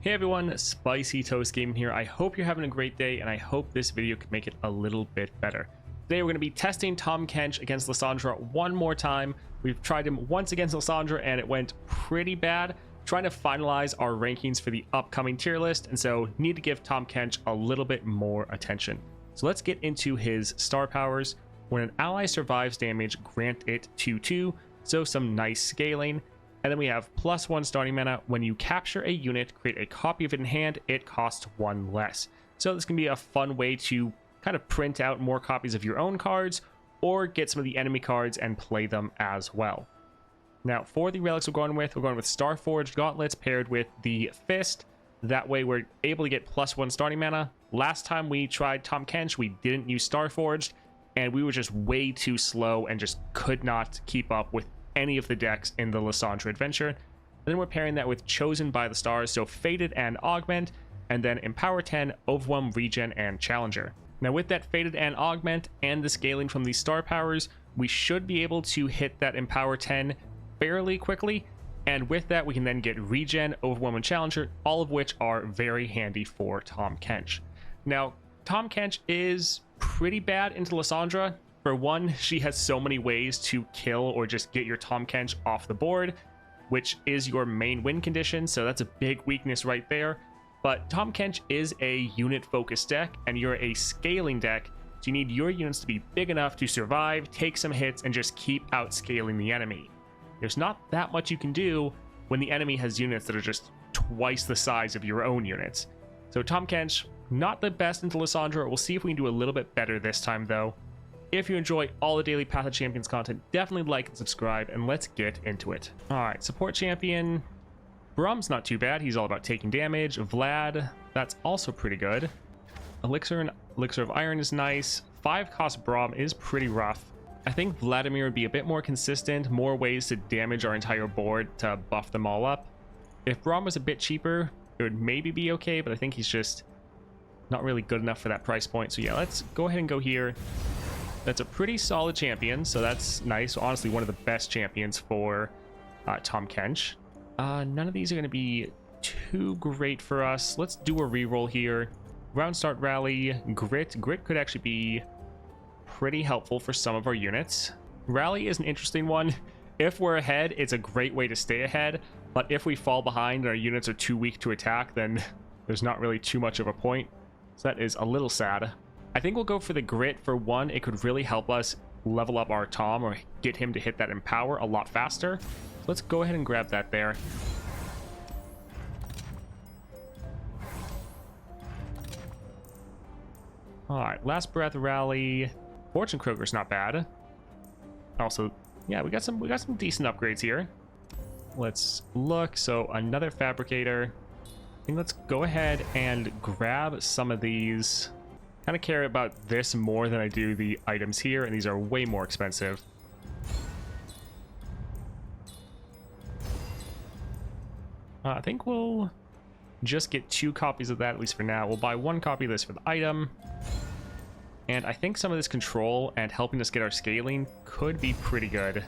Hey everyone, Spicy Toast Gaming here. I hope you're having a great day, and I hope this video can make it a little bit better. Today we're going to be testing Tahm Kench against Lissandra one more time. We've tried him once against Lissandra and it went pretty bad. Trying to finalize our rankings for the upcoming tier list, and so need to give Tahm Kench a little bit more attention. So let's get into his star powers. When an ally survives damage, grant it 2/2, so some nice scaling. And then we have +1 starting mana. When you capture a unit, create a copy of it in hand, it costs 1 less. So this can be a fun way to kind of print out more copies of your own cards, or get some of the enemy cards and play them as well. Now for the relics we're going with Starforged Gauntlets paired with the Fist. That way we're able to get +1 starting mana. Last time we tried Tahm Kench, we didn't use Starforged, and we were just way too slow and just could not keep up with any of the decks in the Lissandra adventure. And then we're pairing that with Chosen by the Stars, so Fated and Augment, and then Empower 10, Overwhelm, Regen, and Challenger. Now with that Fated and Augment and the scaling from these star powers, we should be able to hit that Empower 10 fairly quickly, and with that we can then get Regen, Overwhelm, and Challenger, all of which are very handy for Tahm Kench. Now Tahm Kench is pretty bad into Lissandra. For one, she has so many ways to kill or just get your Tahm Kench off the board, which is your main win condition, so that's a big weakness right there. But Tahm Kench is a unit-focused deck, and you're a scaling deck, so you need your units to be big enough to survive, take some hits, and just keep outscaling the enemy. There's not that much you can do when the enemy has units that are just twice the size of your own units. So Tahm Kench, not the best into Lissandra. We'll see if we can do a little bit better this time, though. If you enjoy all the daily Path of Champions content, definitely like and subscribe, and let's get into it. Alright, support champion. Brum's not too bad. He's all about taking damage. Vlad, that's also pretty good. Elixir of Iron is nice. 5-cost Braum is pretty rough. I think Vladimir would be a bit more consistent, more ways to damage our entire board to buff them all up. If Braum was a bit cheaper, it would maybe be okay, but I think he's just not really good enough for that price point. So yeah, let's go ahead and go here. That's a pretty solid champion, so that's nice. Honestly, one of the best champions for Tahm Kench. None of these are going to be too great for us. Let's do a reroll here. Round start rally, Grit. Grit could actually be pretty helpful for some of our units. Rally is an interesting one. If we're ahead, it's a great way to stay ahead, but if we fall behind and our units are too weak to attack, then there's not really too much of a point. So that is a little sad. I think we'll go for the Grit. For one, it could really help us level up our Tahm or get him to hit that Empower a lot faster. So let's go ahead and grab that there. Alright, Last Breath Rally. Fortune Croaker's not bad. Also, yeah, we got some decent upgrades here. Let's look. So another Fabricator. I think let's go ahead and grab some of these. Kind of care about this more than I do the items here, and these are way more expensive. I think we'll just get 2 copies of that, at least for now. We'll buy 1 copy of this for the item. And I think some of this control and helping us get our scaling could be pretty good.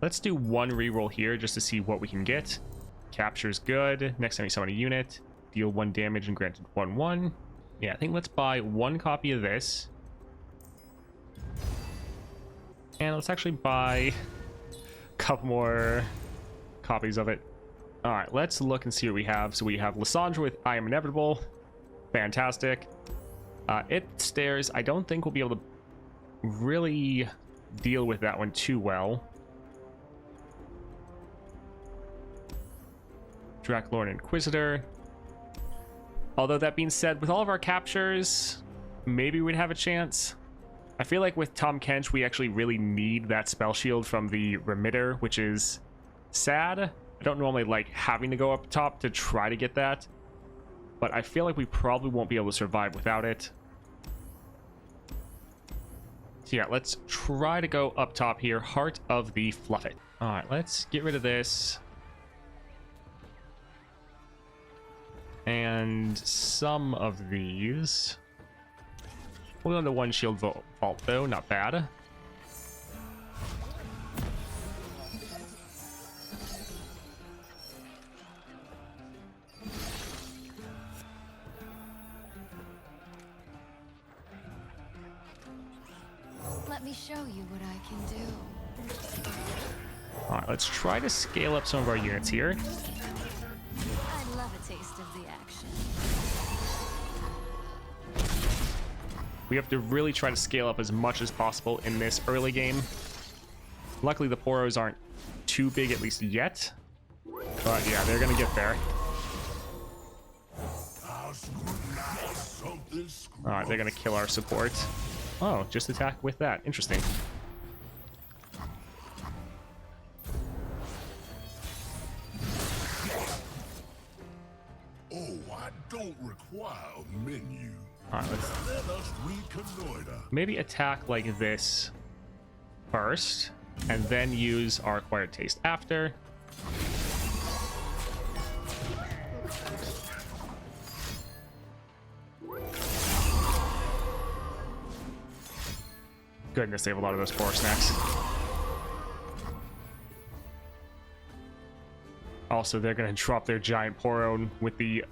Let's do 1 reroll here just to see what we can get. Capture's good. Next time you summon a unit, deal 1 damage and granted 1/1. Yeah, I think let's buy 1 copy of this. And let's actually buy a couple more copies of it. Alright, let's look and see what we have. So we have Lissandra with I Am Inevitable. Fantastic. It Stairs, I don't think we'll be able to really deal with that one too well. Draklorn Inquisitor. Although that being said, with all of our captures, maybe we'd have a chance. I feel like with Tahm Kench, we actually really need that spell shield from the Remitter, which is sad. I don't normally like having to go up top to try to get that, but I feel like we probably won't be able to survive without it. So yeah, let's try to go up top here. Heart of the Fluffit. All right, let's get rid of this. And some of these. We'll go into 1 shield vault though, not bad. me show you what I can do. All right, let's try to scale up some of our units here. I love a taste of the action. We have to really try to scale up as much as possible in this early game. Luckily, the Poros aren't too big, at least yet. But yeah, they're going to get there. Alright, they're going to kill our support. Oh, just attack with that. Interesting. Oh, I don't require a menu. Alright, let's Let us reconnoiter. maybe attack like this first, and then use our acquired taste after. Goodness, they have a lot of those poor snacks. Also, they're going to drop their giant Poro with the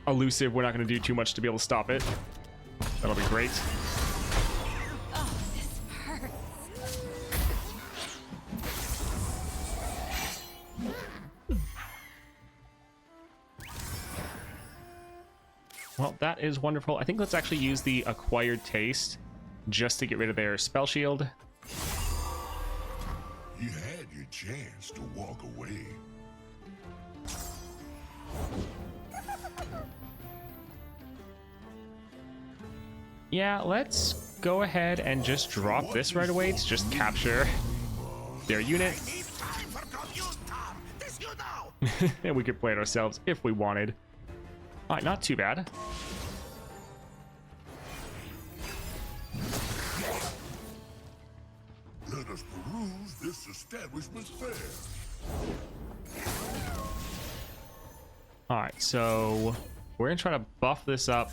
elusive. We're not going to do too much to be able to stop it. That'll be great. Oh, this hurts. Well, that is wonderful. I think let's actually use the acquired taste just to get rid of their spell shield. You had your chance to walk away. Yeah, let's go ahead and just drop this right away to just capture their unit. And we could play it ourselves if we wanted. All right, not too bad. Let us peruse this establishment's fare. All right, so we're gonna try to buff this up,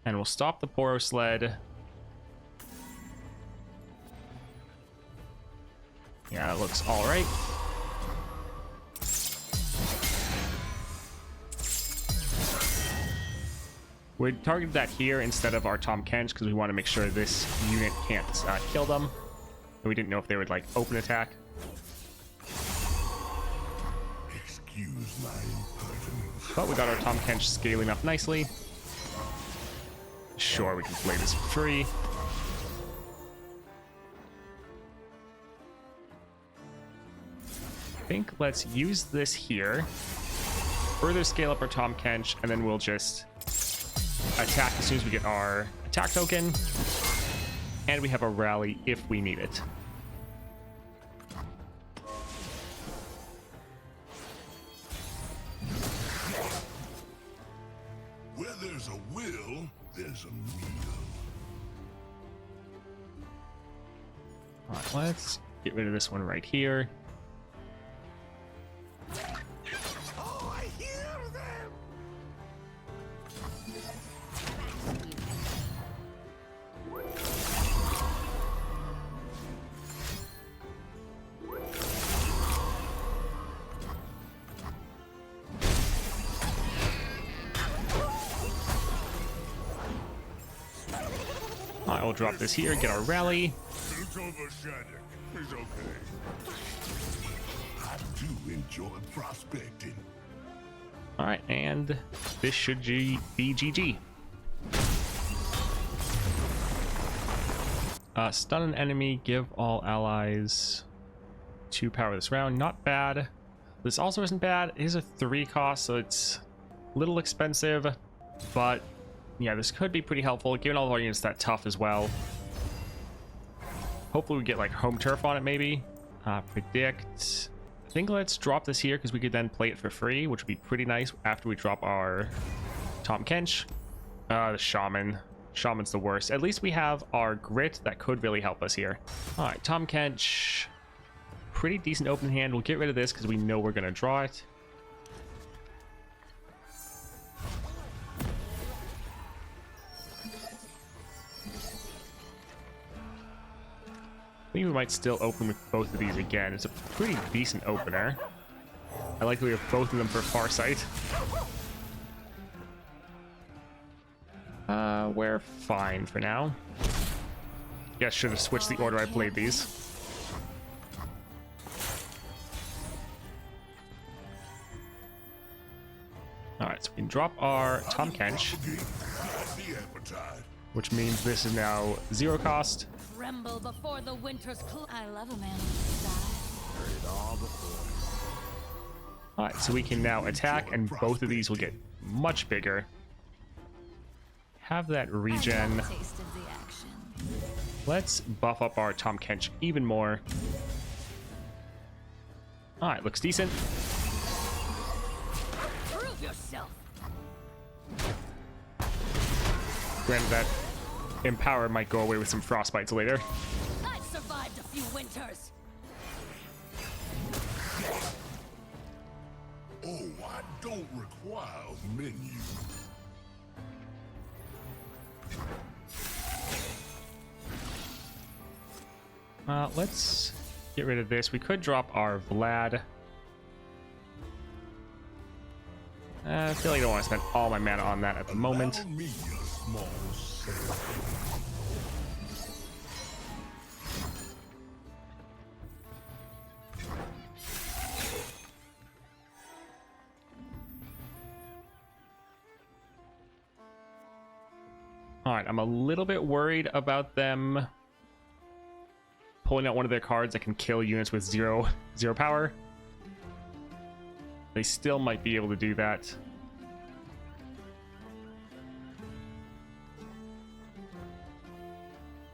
and we'll stop the Poro sled. Yeah, that looks all right. We targeted that here instead of our Tahm Kench because we want to make sure this unit can't kill them. And we didn't know if they would like open attack. Excuse my impertinence. But we got our Tahm Kench scaling up nicely. Sure, we can play this for free. I think let's use this here. Further scale up our Tahm Kench, and then we'll just attack as soon as we get our attack token. And we have a rally if we need it. Where there's a will, there's a meal. All right, let's get rid of this one right here. Oh, I hear them! I will drop this here, get our rally. It's overshadowed. It's okay. I do enjoy prospecting. All right, and this should be GG. Stun an enemy, give all allies 2 power this round. Not bad. This also isn't bad. It is a 3 cost, so it's a little expensive, but yeah, this could be pretty helpful, given all of our units that tough as well. Hopefully we get like home turf on it maybe. Predict. I think let's drop this here because we could then play it for free, which would be pretty nice after we drop our Tahm Kench. The Shaman. Shaman's the worst. At least we have our Grit that could really help us here. All right, Tahm Kench. Pretty decent open hand. We'll get rid of this because we know we're going to draw it. I think we might still open with both of these again. It's a pretty decent opener. I like that we have both of them for Farsight. We're fine for now. Guess should have switched the order I played these. Alright, so we can drop our Tahm Kench, which means this is now 0 cost. Tremble before the winter's I love a man with style. Alright, so we can now attack, and both of these will get much bigger. Have that regen. Taste of the action. Let's buff up our Tahm Kench even more. Alright, looks decent. Prove yourself. Granted, that Empower might go away with some frostbites later. I've survived a few winters. Oh, I don't require menu. Let's get rid of this. We could drop our Vlad. I feel like I don't want to spend all my mana on that at the moment. Allow me a small service. Alright, I'm a little bit worried about them pulling out one of their cards that can kill units with zero power. They still might be able to do that.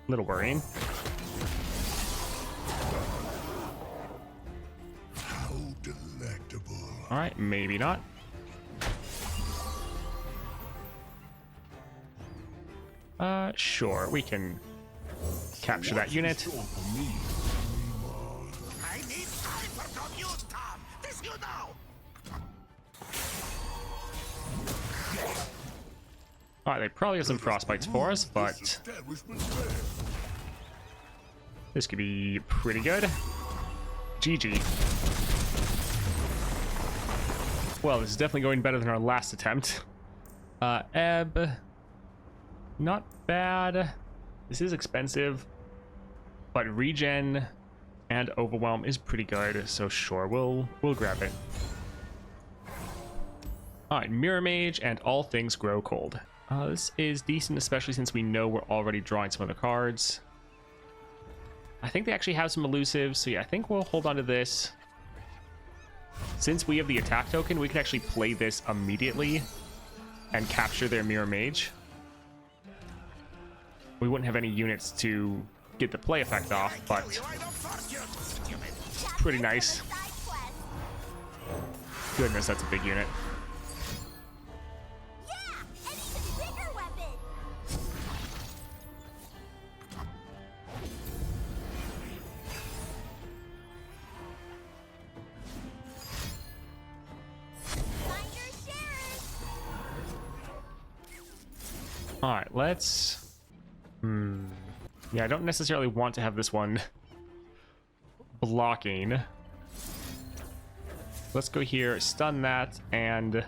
Little worrying. How delectable. Alright, maybe not. Sure, we can capture that unit. I need time from you, Tom. This you know. Alright, they probably have some frostbites for us, but this could be pretty good. GG. Well, this is definitely going better than our last attempt. Ebb. Not bad. This is expensive, but regen and overwhelm is pretty good, so sure, we'll grab it. Alright, Mirror Mage and All Things Grow Cold. This is decent, especially since we know we're already drawing some other cards. I think they actually have some elusives, so yeah, I think we'll hold on to this. Since we have the attack token, we can actually play this immediately and capture their Mirror Mage. We wouldn't have any units to get the play effect off, but pretty nice. Goodness, that's a big unit. Alright, let's... Yeah, I don't necessarily want to have this one blocking. Let's go here, stun that, and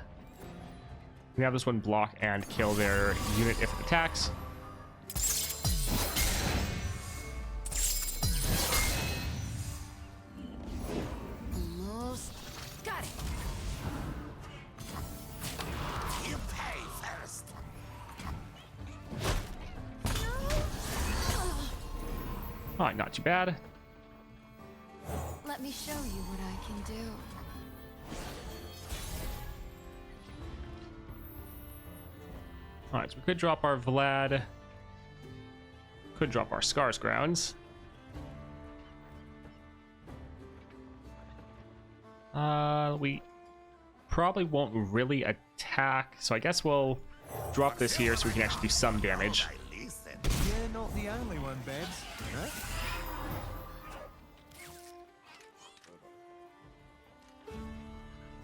we have this one block and kill their unit if it attacks. Almost got it. You pay first. Alright, not too bad. Let me show you what I can do. Alright, so we could drop our Vlad. Could drop our Scars Grounds. We probably won't really attack, so I guess we'll drop this here so we can actually do some damage. You're not the only one, Babs. Huh?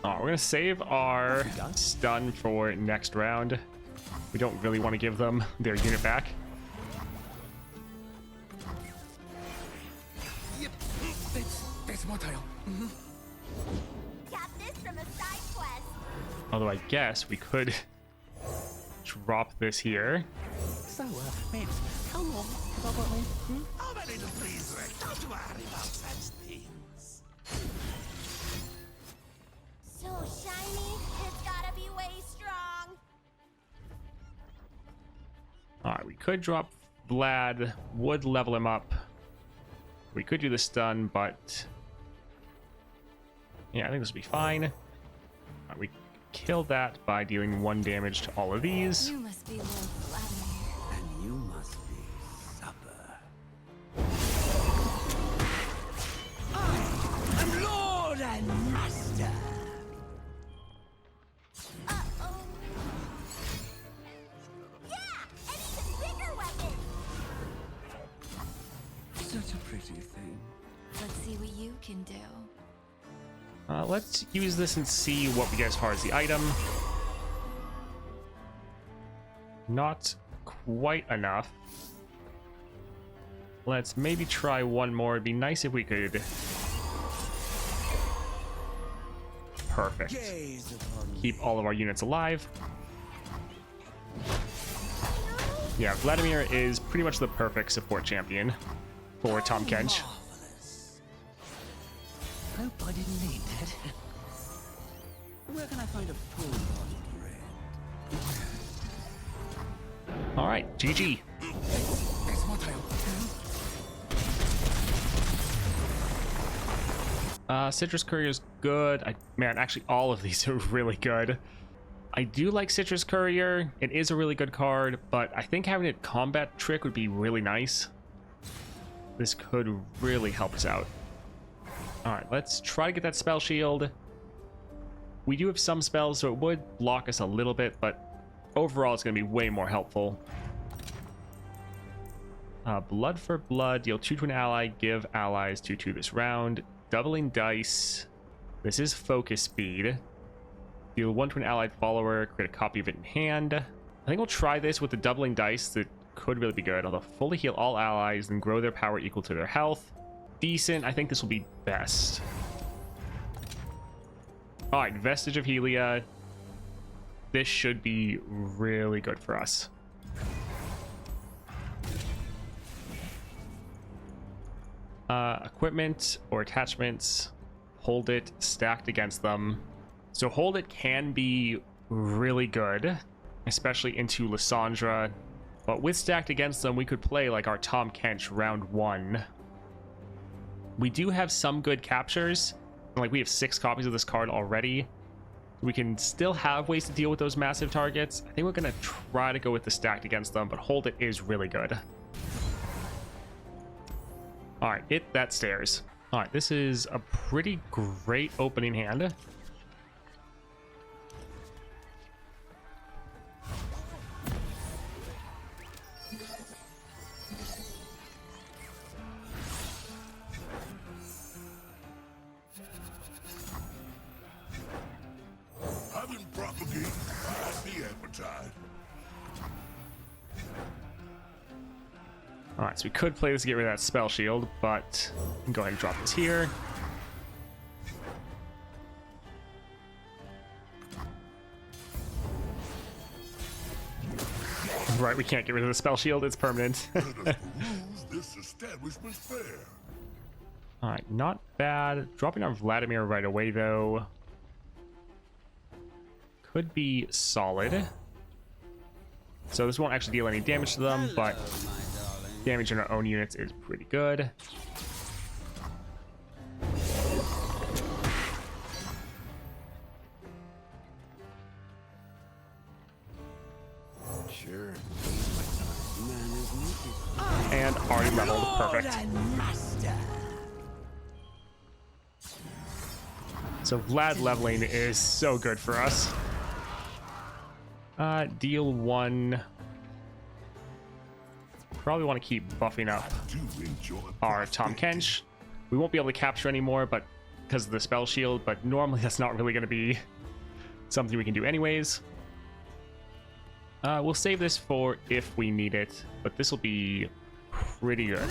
Oh, we're gonna save our stun for next round. We don't really want to give them their unit back. Yep, that's my tail. Got this from a side quest. Although I guess we could drop this here. So, Babs, how long Stop at me? How many to please, Rick? Don't worry about such things. So shiny, it's gotta be way strong. All right, we could drop Vlad, would level him up. We could do the stun, but yeah, I think this will be fine. All right, we kill that by dealing 1 damage to all of these. You must be Lord Vladimir. And you must be supper. I'm Lord and Master. Uh-oh. Yeah, and even bigger weapon. Such a pretty thing. Let's see what you can do. Let's use this and see what we get as far as the item. Not quite enough. Let's maybe try one more. It'd be nice if we could. Perfect. Gaze upon Keep all of our units alive. Yeah, Vladimir is pretty much the perfect support champion for Tahm Kench. marvelous. Hope I didn't need that. Where can I find a full-bodied red? All right, GG. Citrus Courier's good. Man, actually, all of these are really good. I do like Citrus Courier. It is a really good card, but I think having a combat trick would be really nice. This could really help us out. All right, let's try to get that spell shield. We do have some spells, so it would block us a little bit, but overall, it's going to be way more helpful. Blood for blood. Deal 2 to an ally. Give allies 2/2 this round. Doubling dice. This is focus speed. Deal 1 to an allied follower. Create a copy of it in hand. I think we'll try this with the doubling dice. That could really be good. Although fully heal all allies and grow their power equal to their health. Decent. I think this will be best. All right, Vestige of Helia. This should be really good for us. Equipment or attachments. Hold it stacked against them. So hold it can be really good, especially into Lissandra. But with stacked against them, we could play like our Tahm Kench round 1. We do have some good captures. Like we have 6 copies of this card already. We can still have ways to deal with those massive targets. I think we're going to try to go with the stacked against them, but hold it is really good. All right, hit that stairs. All right, this is a pretty great opening hand. Having propagate the appetite. All right, so we could play this to get rid of that spell shield, but we can go ahead and drop this here. Right, we can't get rid of the spell shield. It's permanent. Let us peruse this establishment's fare. All right, not bad. Dropping on Vladimir right away, though, could be solid. So this won't actually deal any damage to them, but damage on our own units is pretty good. Sure. Man is naked. And already leveled. Lord Perfect. and Master. So Vlad leveling is so good for us. Deal 1. Probably want to keep buffing up Do enjoy our Tahm Kench. We won't be able to capture anymore, but because of the spell shield, but normally that's not really going to be something we can do anyways. We'll save this for if we need it, but this will be pretty good.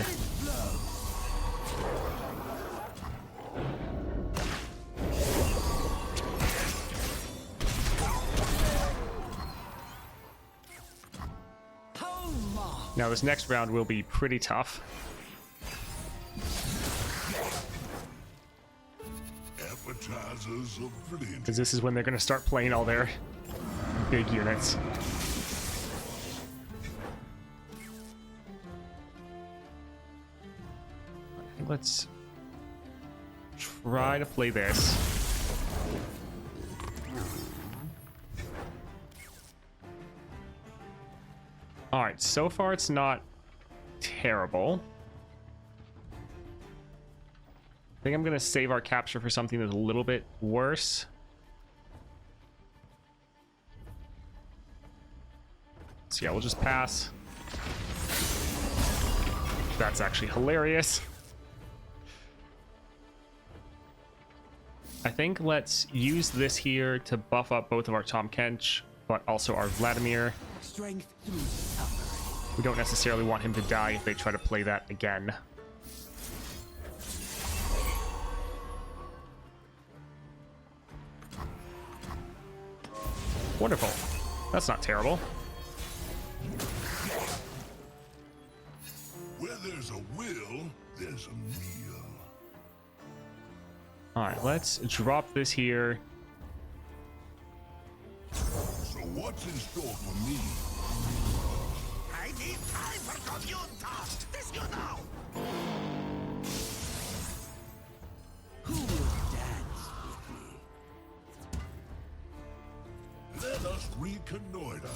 Now this next round will be pretty tough. Appetizers of plenty. Because this is when they're going to start playing all their big units. I think let's try to play this. Alright, so far it's not terrible. I think I'm going to save our capture for something that's a little bit worse. So yeah, we'll just pass. That's actually hilarious. I think let's use this here to buff up both of our Tahm Kench, but also our Vladimir. Strength through suffering. We don't necessarily want him to die if they try to play that again. Wonderful. That's not terrible. Where there's a will, there's a meal. Alright, let's drop this here. So what's in store for me? I need time for computer. This you know. Who will dance with me? Let us reconnoiter.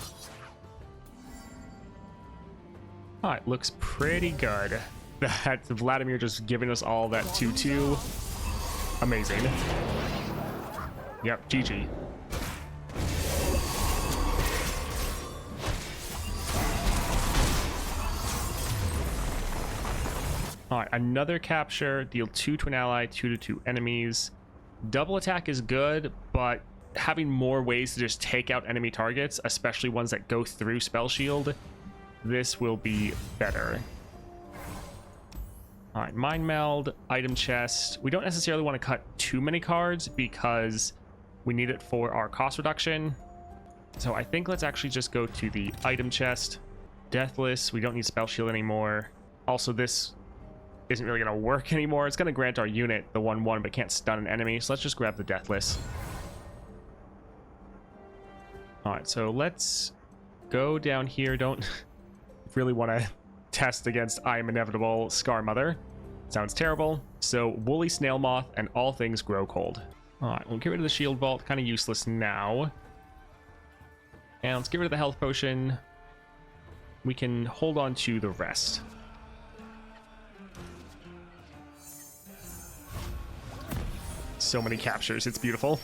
Alright, looks pretty good. That Vladimir just giving us all that 2-2. Amazing. Yep, GG. Alright, another capture. Deal 2 to an ally, 2 to 2 enemies. Double attack is good, but having more ways to just take out enemy targets, especially ones that go through spell shield, this will be better. All right, mind meld, item chest. We don't necessarily want to cut too many cards because we need it for our cost reduction. So I think let's actually just go to the item chest. Deathless, we don't need spell shield anymore. Also, this isn't really going to work anymore. It's going to grant our unit the 1/1, but can't stun an enemy. So let's just grab the Deathless. All right, so let's go down here. Don't really want to test against I Am Inevitable Scar Mother. Sounds terrible. So Woolly Snail Moth and all things grow cold. All right, we'll get rid of the shield vault. Kind of useless now. And let's get rid of the health potion. We can hold on to the rest. So many captures. It's beautiful.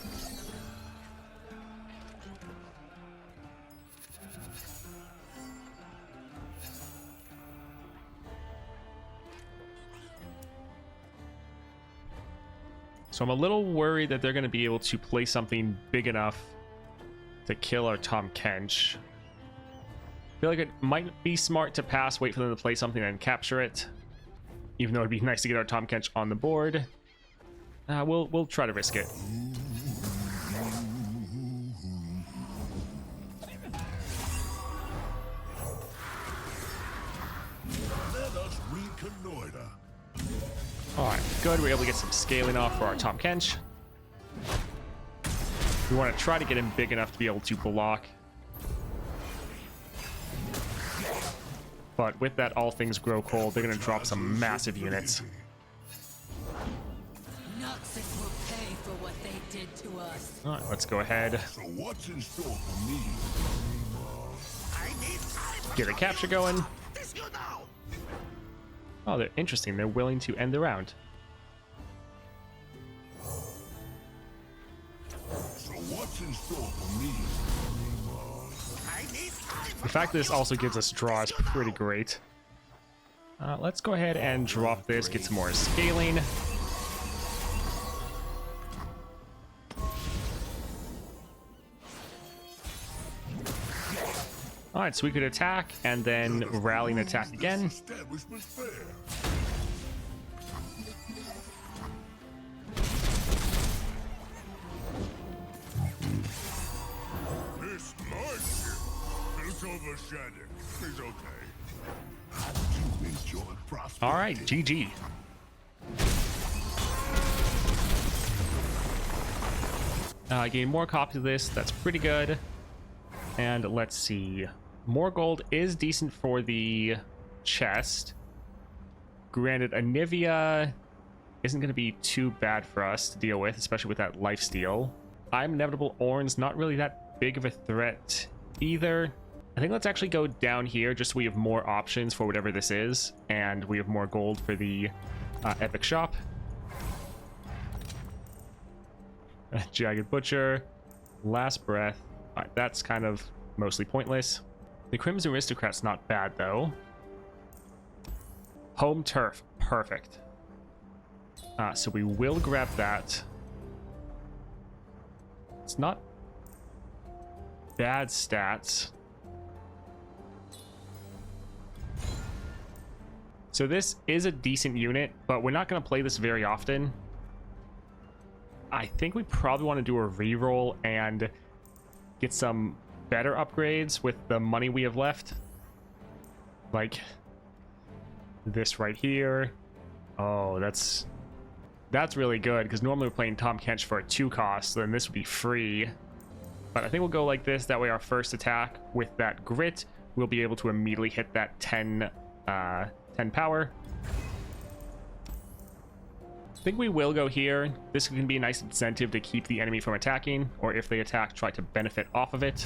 So I'm a little worried that they're going to be able to play something big enough to kill our Tahm Kench. I feel like it might be smart to pass, wait for them to play something and capture it. Even though it'd be nice to get our Tahm Kench on the board. We'll try to risk it. Let us reconnoiter. Alright, good. We're able to get some scaling off for our Tahm Kench. We want to try to get him big enough to be able to block. But with that all things grow cold, they're going to drop some massive units. Noxus will pay for what they did to us. Alright, let's go ahead. So what's in store for me? I need time for Get a capture going. this you know. Oh, they're interesting. They're willing to end the round. So what's in store for me? I need time for The fact that this also gives us draw is pretty great. Let's go ahead and drop this, get some more scaling. Alright, so we could attack and then rally and attack again. Establishment fair. This might built over Shattuck is okay. I do enjoy prosperity. All right, GG. Gain more copies of this. That's pretty good. And let's see. More gold is decent for the chest. Granted, Anivia isn't going to be too bad for us to deal with, especially with that lifesteal. I'm Inevitable Orin's not really that big of a threat either. I think let's actually go down here just so we have more options for whatever this is, and we have more gold for the epic shop. Jagged Butcher, Last Breath. All right, that's kind of mostly pointless. The Crimson Aristocrat's not bad though. Home Turf, perfect. So we will grab that. It's not bad stats. So this is a decent unit, but we're not going to play this very often. I think we probably want to do a reroll and get some better upgrades with the money we have left. Like this right here. Oh, that's really good, because normally we're playing Tahm Kench for a 2 cost, so then this would be free. But I think we'll go like this. That way our first attack with that grit, we'll be able to immediately hit that 10 power. I think we will go here. This can be a nice incentive to keep the enemy from attacking, or if they attack, try to benefit off of it.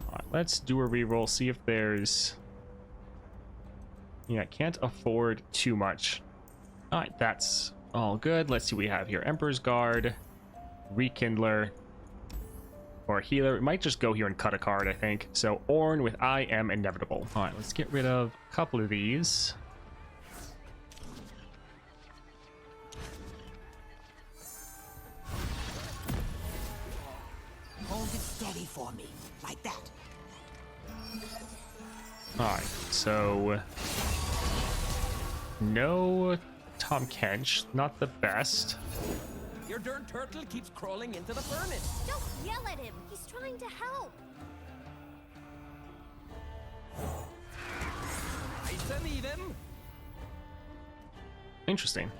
All right, let's do a reroll, see if there's... Yeah, can't afford too much. All right, that's all good. Let's see what we have here. Emperor's Guard, Rekindler, or Healer. We might just go here and cut a card, I think. So Ornn with I Am Inevitable. All right, let's get rid of a couple of these. Hold it steady for me, like that. All right, so no Tahm Kench, not the best. Your dirt turtle keeps crawling into the furnace. Don't yell at him. He's trying to help. Nice and even. Interesting.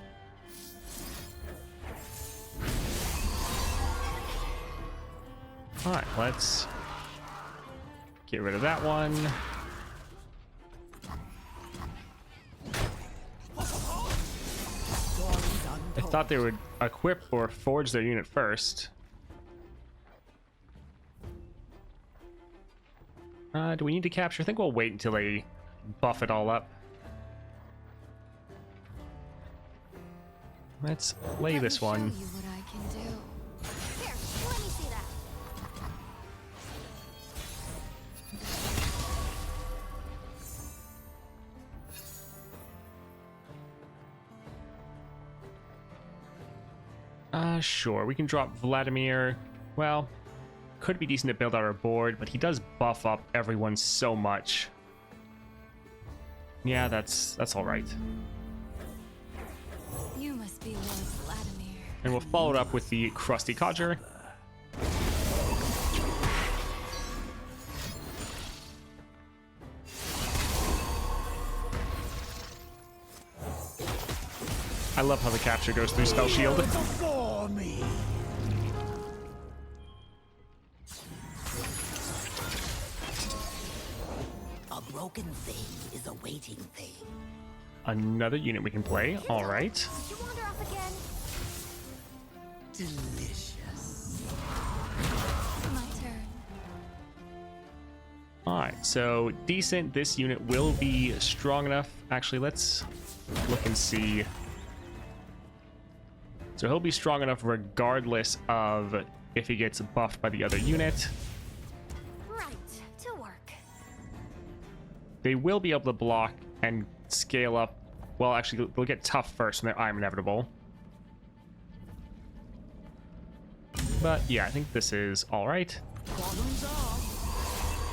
All right, let's get rid of that one. I thought they would equip or forge their unit first. Do we need to capture? I think we'll wait until they buff it all up. Let's lay this one. Show you what I can do. Here, let me see that. Sure, we can drop Vladimir. Well, could be decent to build out our board, but he does buff up everyone so much. Yeah, that's all right. You must be Lord Vladimir. And we'll follow it up with the Crusty Codger. I love how the capture goes through spell shield. For me. A broken thing is a waiting thing. Another unit we can play. All right. Did you wander off again? Delicious. My turn. All right. So decent. This unit will be strong enough. Actually, let's look and see. So he'll be strong enough regardless of if he gets buffed by the other unit. Right, to work. They will be able to block and scale up. Well, actually, they'll get tough first when I'm Inevitable. But yeah, I think this is all right. Problems off.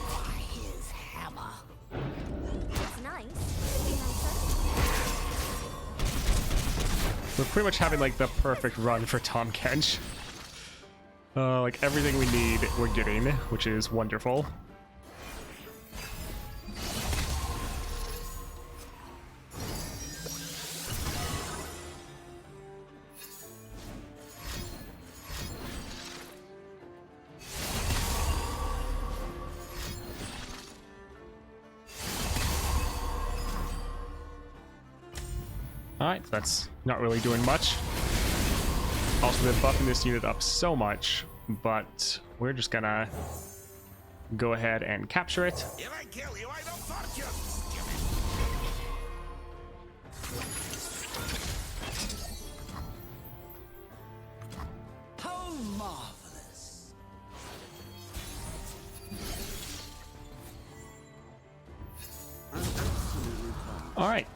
By his hammer. That's nice. Could be nicer. We're pretty much having like the perfect run for Tahm Kench. Like everything we need, we're getting, which is wonderful. Alright, that's not really doing much. Also, they're buffing this unit up so much, but we're just gonna go ahead and capture it. If I kill you, I don't hurt you. How marvelous! Alright,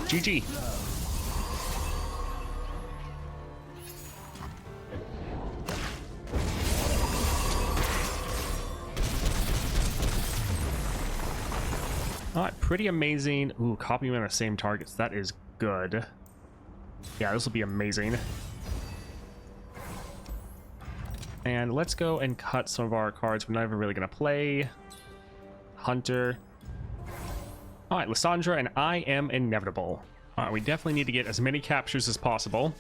GG. Alright, pretty amazing. Ooh, copying on the same targets. That is good. Yeah, this will be amazing. And let's go and cut some of our cards we're not even really going to play. Hunter. Alright, Lissandra, and I am inevitable. Alright, we definitely need to get as many captures as possible.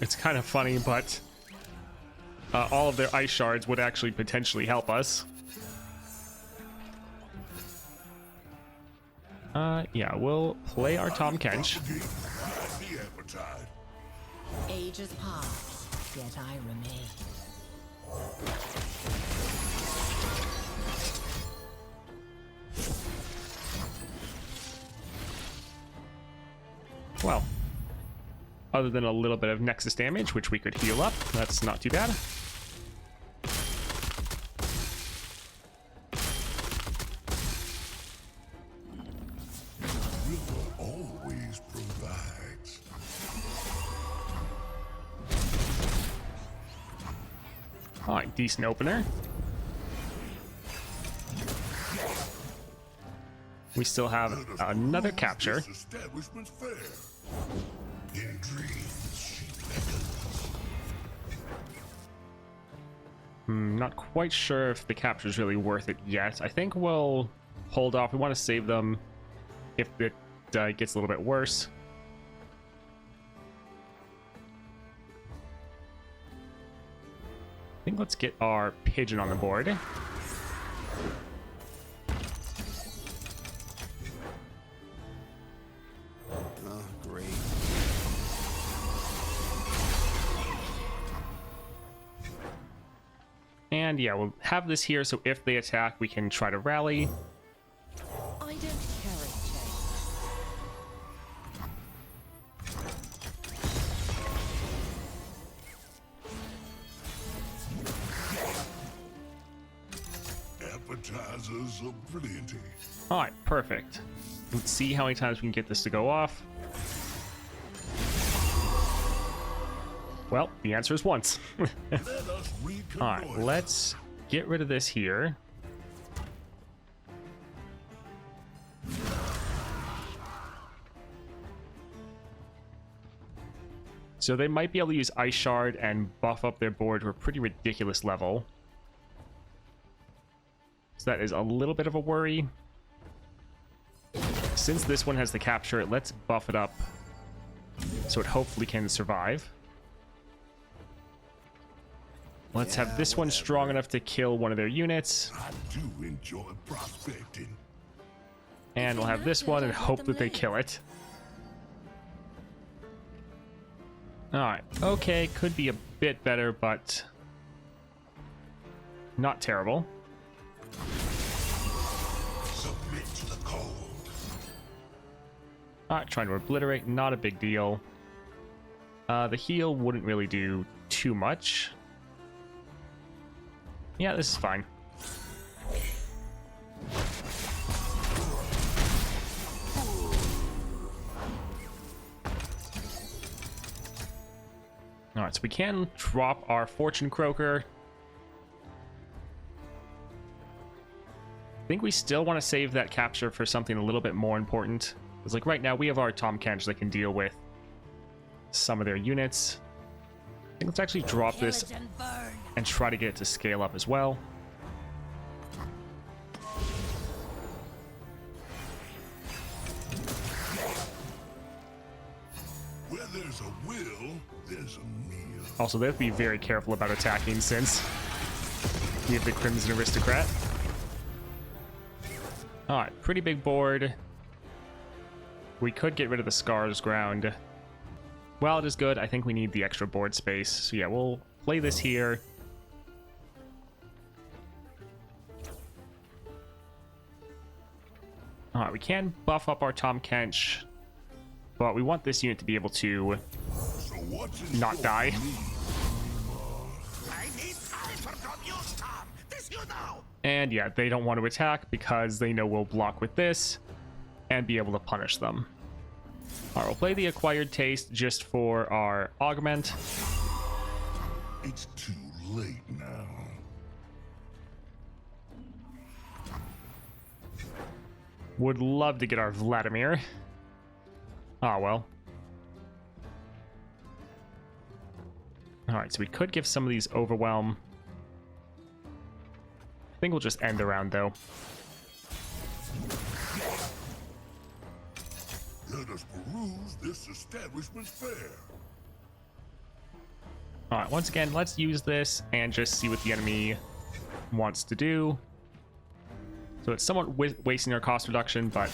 It's kind of funny, but all of their ice shards would actually potentially help us. Yeah, we'll play our Tahm Kench. The appetite. Ages pass, yet I remain. Well, other than a little bit of Nexus damage, which we could heal up, that's not too bad. River always provides. Alright, decent opener. We still have another capture. This establishment's fair. In dreams, she beckons. Not quite sure if the capture is really worth it yet. I think we'll hold off. We want to save them if it gets a little bit worse. I think let's get our pigeon on the board. Oh, great. And yeah, we'll have this here, so if they attack, we can try to rally. I don't carry chains. Appetizers are plenty. Alright, perfect. Let's see how many times we can get this to go off. Well, the answer is once. Let us reconnoiter. Alright, let's get rid of this here. So they might be able to use Ice Shard and buff up their board to a pretty ridiculous level. So that is a little bit of a worry. Since this one has the capture, let's buff it up so it hopefully can survive. Let's have this one strong enough to kill one of their units. I do enjoy prospecting. And we'll have this one and hope that they kill it. Alright, okay, could be a bit better, but not terrible. Submit to the cold. Alright, trying to obliterate, not a big deal. The heal wouldn't really do too much. Yeah, this is fine. Alright, so we can drop our Fortune Croaker. I think we still want to save that capture for something a little bit more important. Because like right now we have our Tahm Kench that can deal with some of their units. I think let's actually drop this Kill it and burn. and try to get it to scale up as well. Where there's a will, there's a meal. Also, they have to be very careful about attacking since We have the Crimson Aristocrat. Alright, pretty big board. We could get rid of the Scars ground. Well, it is good. I think we need the extra board space. So yeah, we'll play this here. Alright, we can buff up our Tahm Kench, but we want this unit to be able to not die. I need time for compute, Tom. This you know. And yeah, they don't want to attack because they know we'll block with this and be able to punish them. Alright, we'll play the Acquired Taste just for our augment. It's too late now. Would love to get our Vladimir. Ah, well. Alright, so we could give some of these Overwhelm. I think we'll just end the round, though. Let us peruse this establishment's fare. Alright, once again, let's use this and just see what the enemy wants to do. So it's somewhat wasting our cost reduction, but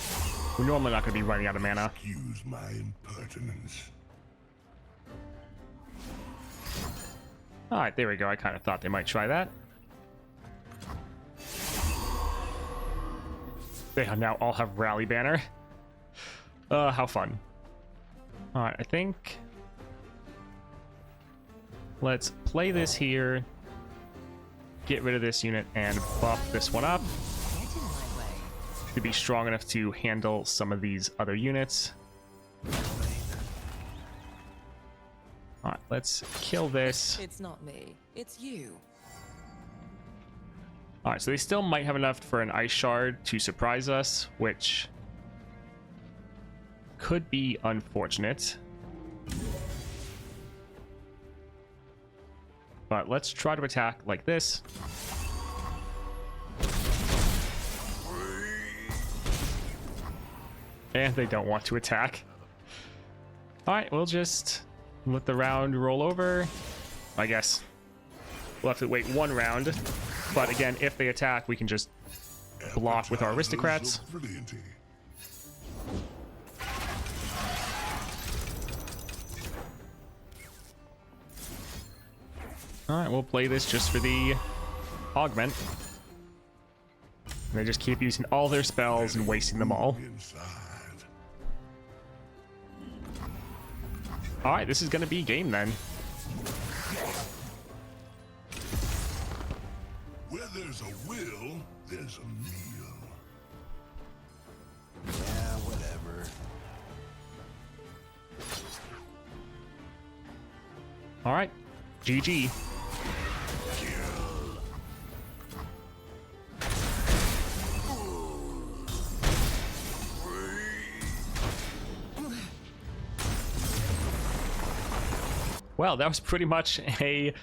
we're normally not going to be running out of mana. Excuse my impertinence. Alright, there we go. I kind of thought they might try that. They now all have Rally Banner. How fun. Alright, I think... let's play this here. Get rid of this unit and buff this one up. To be strong enough to handle some of these other units. Alright, let's kill this. It's not me, it's you. Alright, so they still might have enough for an Ice Shard to surprise us, which could be unfortunate. But let's try to attack like this. And they don't want to attack. Alright, we'll just let the round roll over. I guess we'll have to wait one round. But again, if they attack, we can just block with our aristocrats. Alright, we'll play this just for the augment. And they just keep using all their spells and wasting them all. Alright, this is going to be game then. Where there's a will, there's a meal. Yeah, whatever. Alright, GG. Well, that was pretty much a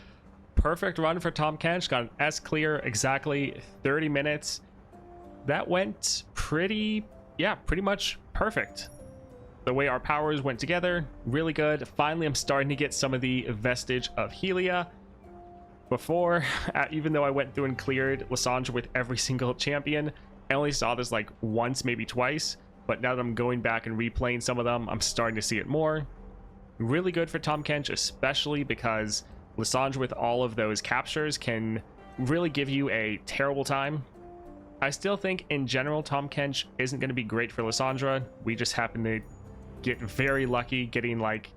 perfect run for Tahm Kench. Got an S clear, exactly 30 minutes. That went pretty much perfect. The way our powers went together, really good. Finally, I'm starting to get some of the vestige of Helia. Before, even though I went through and cleared Lissandra with every single champion, I only saw this like once, maybe twice. But now that I'm going back and replaying some of them, I'm starting to see it more. Really good for Tahm Kench, especially because Lissandra with all of those captures can really give you a terrible time. I still think in general Tahm Kench isn't going to be great for Lissandra. We just happen to get very lucky getting like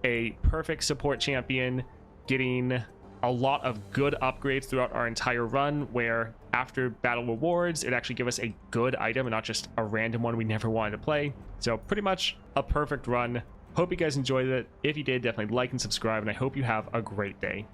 a perfect support champion, getting a lot of good upgrades throughout our entire run, where after battle rewards it actually give us a good item and not just a random one we never wanted to play. So pretty much a perfect run. Hope you guys enjoyed it. If you did, definitely like and subscribe, and I hope you have a great day.